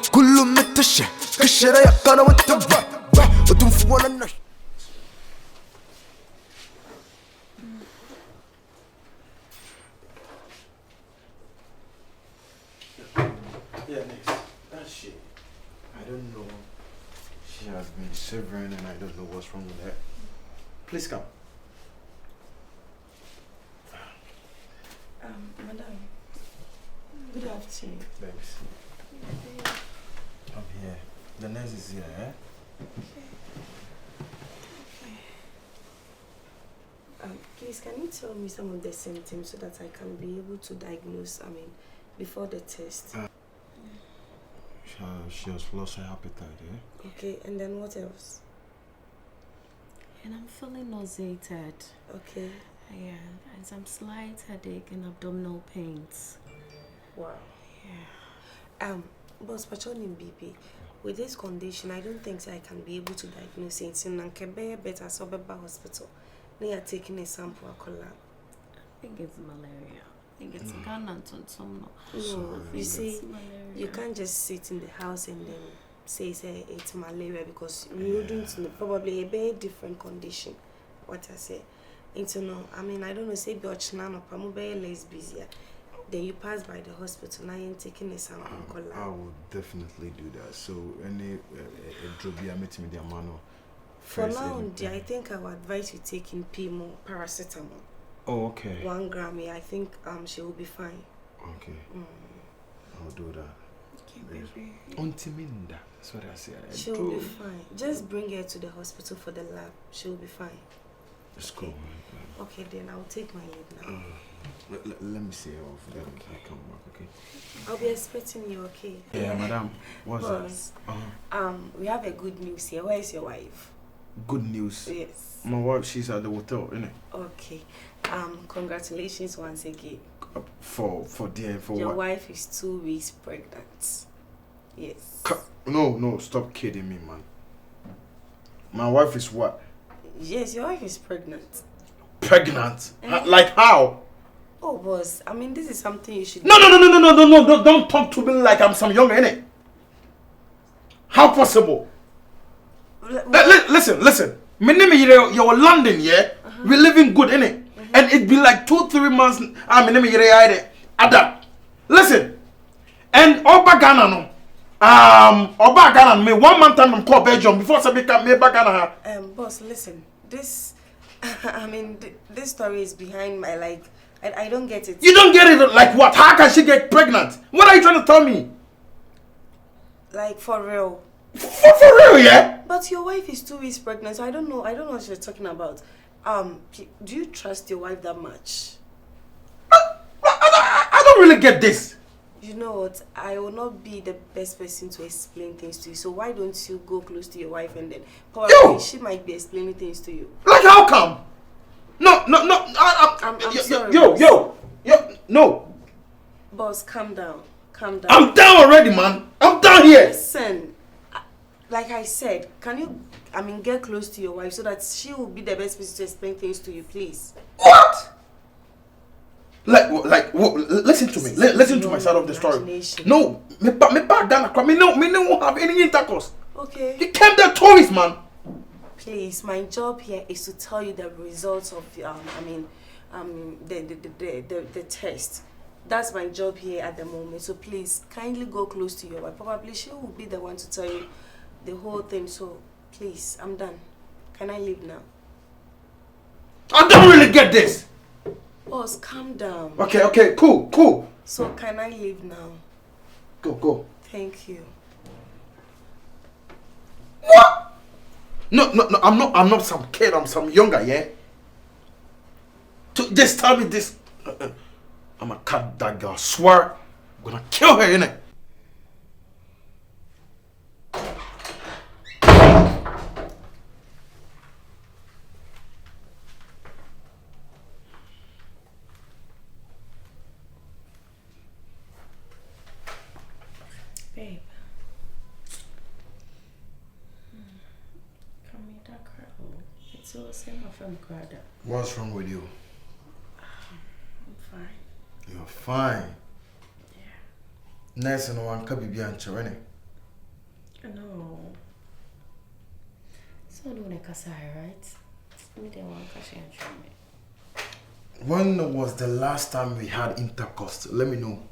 كله متشة كشرة يقانا وتبع وتنفو ولا النش. Yeah, next. That shit. I don't know. She has been shivering and I don't know what's wrong with her. Please come. Madam. Good afternoon. Thanks. Come here. The nurse is here, eh? Please, can you tell me some of the symptoms so that I can be able to diagnose, before the test? She has lost her appetite, eh? Okay, and then what else? And I'm feeling nauseated. Okay. Yeah, and some slight headache and abdominal pains. Wow. Yeah. Boss, patrolling BP. With this condition, I don't think I can be able to diagnose it in Nankebe better Sobeba Hospital. They are taking a sample of lab. I think it's malaria. I think it's Ghana somno. No, you see, malaria. you can't just sit in the house and then say it's malaria because you wouldn't know. Probably a very different condition. What I say. Into no, I don't know, say Biochnan or Pamube less busier. Then you pass by the hospital, now you're taking a sample of lab. I will definitely do that. So, any drug you meet me, the amano. For now, I think I would advise you taking Pimo paracetamol. Oh, okay. 1 gram, I think she will be fine. Okay. I'll do that. Okay, baby. Ontiminda. That's what I said. She will be fine. Just bring her to the hospital for the lab. She will be fine. Let's go. Okay, then I'll take my leave now. Let me see her off. Then I come back, okay? I'll be expecting you, okay? Yeah, madam. What's Boss, that? we have a good news here. Where is your wife? Good news. Yes. My wife, she's at the hotel, innit? Okay. Congratulations once again. For your what? wife is 2 weeks pregnant. Yes. No, stop kidding me, man. My wife is what? Yes, your wife is pregnant. Pregnant? Like how? Oh, boss. This is something you should... No, don't talk to me like I'm some young, innit? How possible? Listen. My name is you're London, yeah? We're living good, innit? And it be like 2-3 months. My name is Ada. Listen. And Oba Ghana, no. Oba Ghana, me 1 month time I'm called Belgium before somebody come me back Ghana. Boss, listen. This, this story is behind my, I don't get it. You don't get it? Like what? How can she get pregnant? What are you trying to tell me? Like, for real. For real, yeah? But your wife is 2 weeks pregnant, so I don't know what you're talking about. Do you trust your wife that much? I don't really get this. You know what? I will not be the best person to explain things to you. So why don't you go close to your wife and then probably she might be explaining things to you. Like how come? No. I'm sorry. Yo. No. Boss, calm down. Calm down. I'm down already, man. I'm down here. Listen. Like I said, can you, get close to your wife so that she will be the best person to explain things to you, pleese? What? Like, listen to me. Listen to my side of the story. No, me back down. Me no have any intercourse. Okay. You came there tourist, man. Please, my job here is to tell you the results of the test. That's my job here at the moment. So please, kindly go close to your wife. Probably she will be the one to tell you the whole thing. So please, I'm done. Can I leave now? I don't really get this. Boss, calm down. Okay, cool. So can I leave now? Go. Thank you. What? No, I'm not some kid, I'm some younger, yeah? Just tell me this. I'm gonna cut that girl, swear. I'm gonna kill her, innit? Babe. Come here, that crowd. It's all the same from crowd. What's wrong with you? I'm fine. You're fine. Yeah. Nice and one can be behind you, innit? No. So no one can say, right? Me they want cash and show me. When was the last time we had intercourse? Let me know.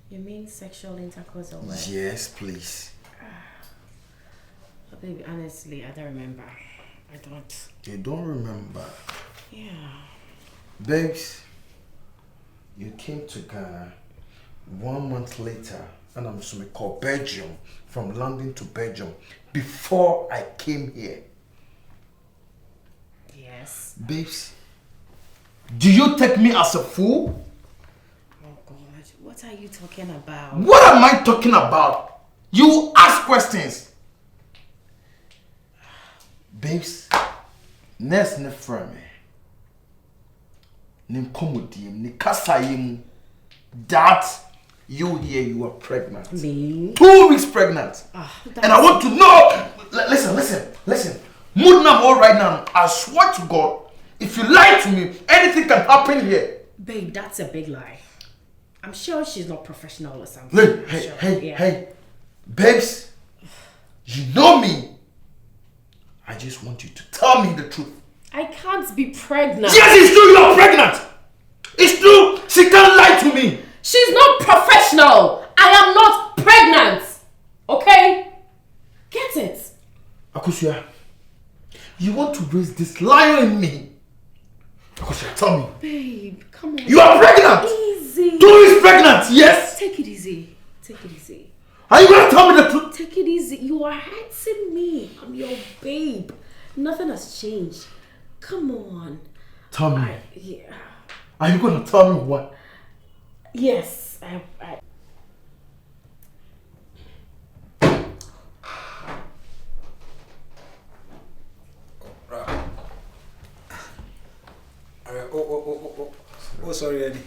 You mean sexual intercourse or what? Yes, please. Oh, baby, honestly, I don't remember. I don't. You don't remember? Yeah. Babes, you came to Ghana 1 month later, and I'm supposed to call Belgium, from London to Belgium, before I came here. Yes. Babes, do you take me as a fool? Oh God, what are you talking about? What am I talking about? You ask questions. Babes, next ne frame. Nim komodiem, ni kasayim. That you here, you are pregnant. Me? 2 weeks pregnant. And I want to know. Listen. Mood now all right now. I swear to God, if you lie to me, anything can happen here. Babe, that's a big lie. I'm sure she's not professional or something. Hey. Babes, you know me. I just want you to tell me the truth. I can't be pregnant. Yes, it's true, you're pregnant. It's true. She can't lie to me. She's not professional. I am not pregnant. Okay? Get it? Akosua, you want to raise this lion in me? Akosua, tell me. Babe, come on. You are pregnant. Easy. 2 weeks pregnant, yes. Take it easy. Take it easy. Are you going to tell me the truth? Take it easy. You are hurting me. I'm your babe. Nothing has changed. Come on. Tell me. Yeah. Are you going to tell me what? Yes. Oh, sorry, Eddie.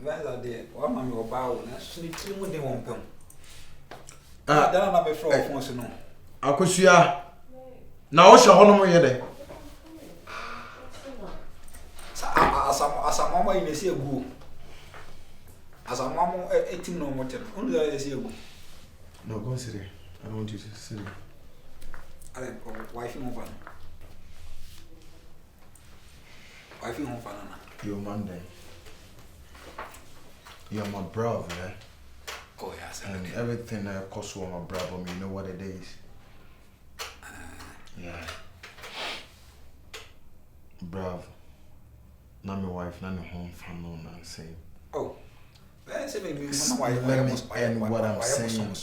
That's a day. What man will bow? That's the 2 months they won't come. Then I'm a fraud for us. No. Akosua. Now what's your honor here? As a mama in the sea go. As a mama 18 no more. Only the sea go. No, go and sit there. I don't want you to sit there. I don't wife in one. Wife in one. You're Monday. You're my brother, eh? Oh, yes. And everything that costs you my brother, you know what it is. Yeah. Bravo. Not my wife, not my home family, not the same. Oh. Let me end what I'm saying.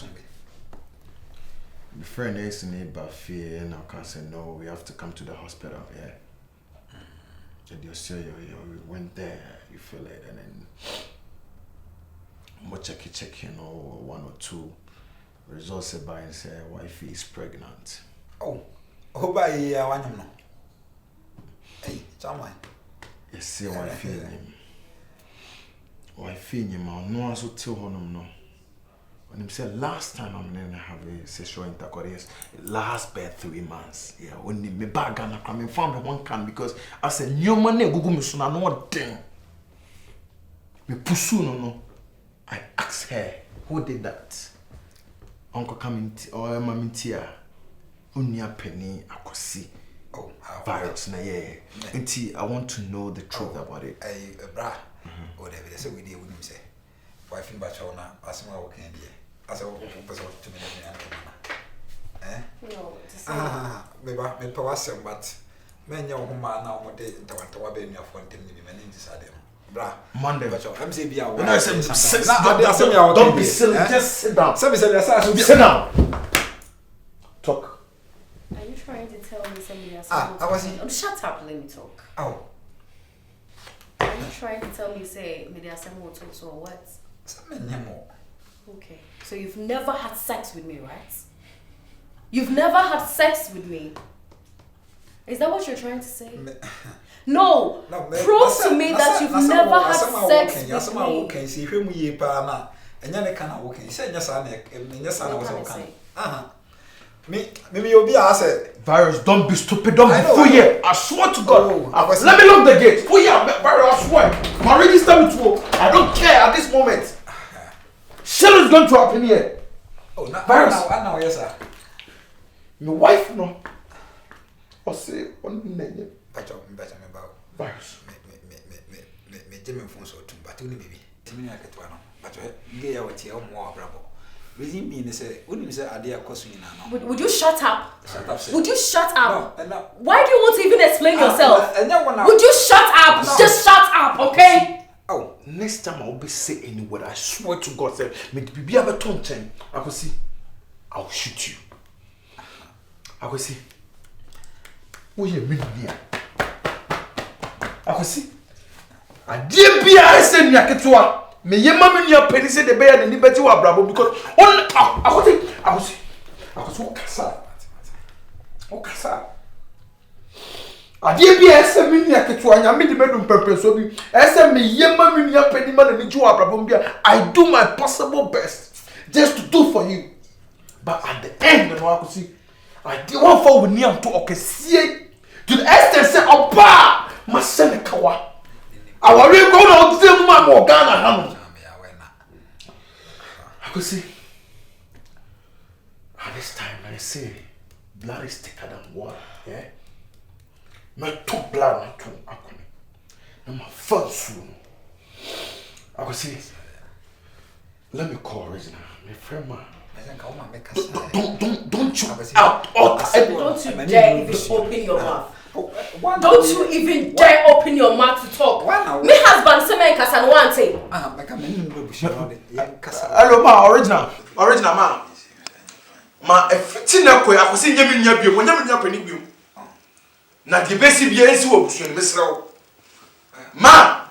My friend is in it by fear, and I can't say no, we have to come to the hospital, yeah? And you say you went there, you feel it, and then more check, you know, 1 or 2 results say by and say wife is pregnant. Oh by one no. Hey, someone. Yes, say wife in him. Wife in him, no also tell him no. When him say last time I'm gonna have a sexual intercourse, last birth 3 months. Yeah, only me bag and I come found one can because I said new money Google me soon I know thing. Me pursue no. I asked her who did that. Uncle coming or Mammy Tia. Unia penny akosi. Oh, virus na yeah. Until I want to know the truth about it. Hey, bra. Whatever they say we did with him say. Wife in Bachona, as my working here. As a person to me. Eh? No, it's Me powasem, but men young woman now what they to be me for them me name is Adam. Bra. Monday. I'm saying be aware. When I said don't be silly, just sit down. Sit down. Talk. Are you trying to tell me somebody else? I was Oh, shut up, let me talk. Oh. Are you trying to tell me, say, maybe I said more talks or what? Okay. So you've never had sex with me, right? You've never had sex with me. Is that what you're trying to say? No. Prove to me that you've never had sex with me. Okay, see him ye pa and yana kana okay. Say yes me you'll be asked. Virus, don't be stupid, don't be fool here. I swear to God. Let me lock the gate. Fool here, Virus, I swear. My register me to I don't care at this moment. shit is going to happen here. Oh, Virus. Now, yes, sir. My wife, no. I say, one name. Better me about Virus. Me Jimmy phone so too, but only baby. Timmy, I get one. But gay out here more bravo. Reason being, say, wouldn't say idea cost me now. Would you shut up? Shut up, Would you shut up? No. Why do you want to even explain yourself? Would Would you shut up? No. Just shut up, okay? Oh, next time I'll be say any word. I swear to God, say, me be able to turn. I will see. I'll shoot you. I will see. Oh, you mean me? I will see. I dear be I send me a ketua. Me ye mama ni a penny say the bear and liberty wa bravo because on I will see. I was so kasa. O kasa. I dear be I send me a ketua. I made the bedroom purpose. So be I send me ye mama ni a penny man and you are bravo. I do my possible best just to do for you. But at the end, I could see I did one for with Niam to Okesie to the extent say, Opa, my son, Kawa. I will really go to the man or Ghana. I could see at this time, I say, blood is thicker than water. Yeah, my two blood, my two akune, and my first soon. I could see. Let me call Regina, my friend, man. Don't you out. Don't you dare even open your mouth. Don't you even dare open your mouth to talk. Me husband say me kasa no one thing. Hello ma, original ma. Ma efiti na ko akosi nyemi nya bio, nyemi nya pani bio. Na de besi bia ensi wo busu ni mesrew. Ma,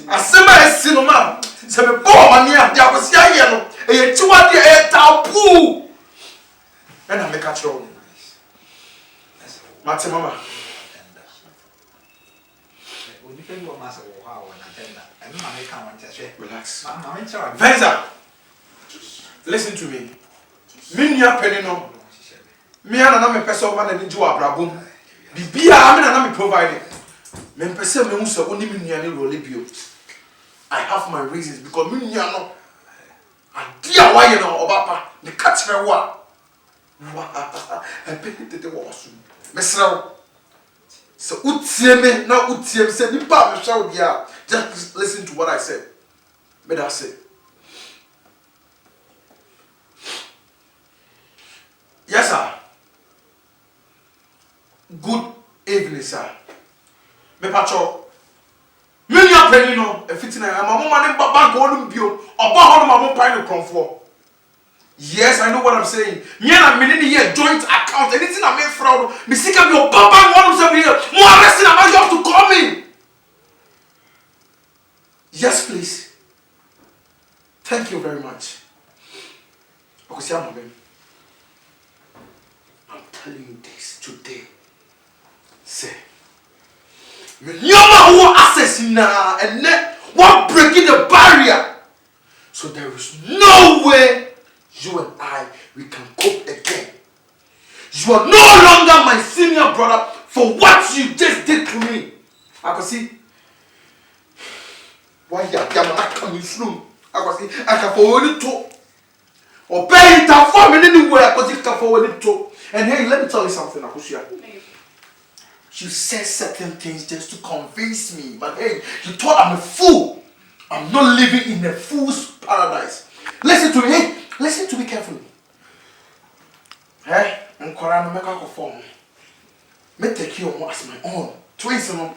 asema esi no ma. Se me bo mani a de akosi aye no, e tiwa de e tapu. And I make a throw. Mate mama. Relax. Venza, listen to me. Me nya penny no. Me ana na me person man na nju abrabom. Bibia me na me provide. Me pese me hu se oni me nya ne role bio. I have my reasons because me nya no. Adia wa ye no obapa. Ne catch me wa. I pay the was. Mesra. So utie me na utie me say nipa me hwa dia. Just listen to what I said. Me that say. Yes sir. Good evening sir. Me pacho. Me nya penny no, e fitina ma mo ma ne baba go no bio. Oba ho no ma mo pan no kronfo. Yes, I know what I'm saying. Me and a minute here joint account. Anything I make fraud, me seek up your papa one of them here. More arresting about you have to call me. Yes, please. Thank you very much. Because I'm telling you this today. Say, me nyama who access na and net one breaking the barrier. So there is no way you and I, we can cope again. You are no longer my senior brother for what you just did to me. I can see. Why you are not coming through? I can see. I can forward it to. Obey it and form it anywhere. I can forward it to. And hey, let me tell you something, Akushia. You said certain things just to convince me. But hey, you thought I'm a fool. I'm not living in a fool's paradise. Listen to me. Hey. Listen to me carefully. Hey, I'm Korano make a form. Me take you as my own. Twins and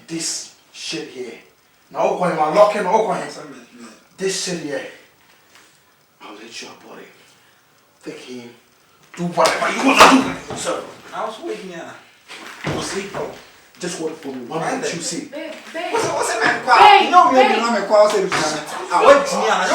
this shit here. Now when I'm locking this shit here. I'll let you about it. Take him. Do whatever you want to do. Sir. I was waiting here. Go sleep, bro. Just wait for me. One minute you see. Babe. What's the man? You know me, I'm a call. I went to me and I